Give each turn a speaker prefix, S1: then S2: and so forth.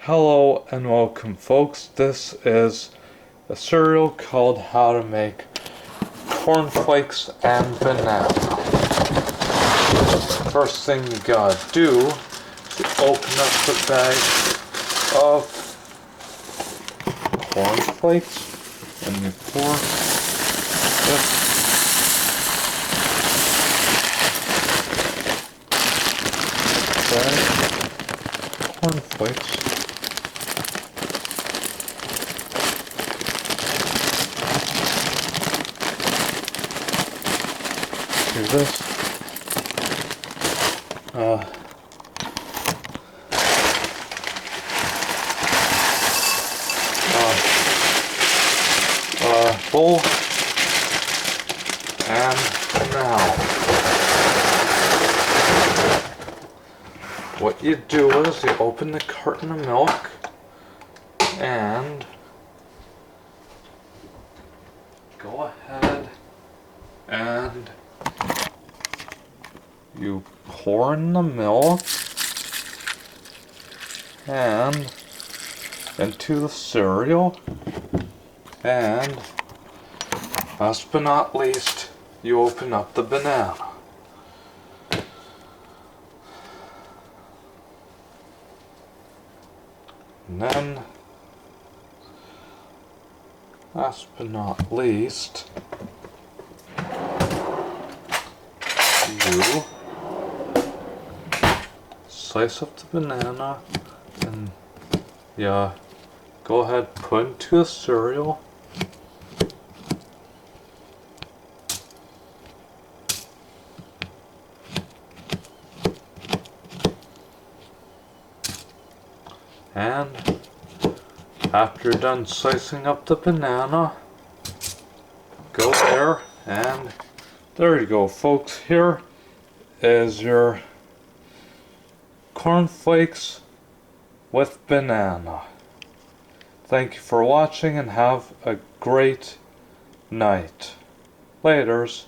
S1: Hello and welcome, folks. This is a cereal called How to Make Corn Flakes and Banana. First thing you gotta do is open up the bag of corn flakes and you pour this bag of corn flakes do this. Bowl, and now what you do is you open the carton of milk and go ahead and you pour in the milk and into the cereal, and last but not least, you open up the banana. And then, last but not least, you slice up the banana and go ahead, put into the cereal. And after you're done slicing up the banana, go there, and there you go, folks. Here is your corn flakes with banana. Thank you for watching and have a great night. Laters.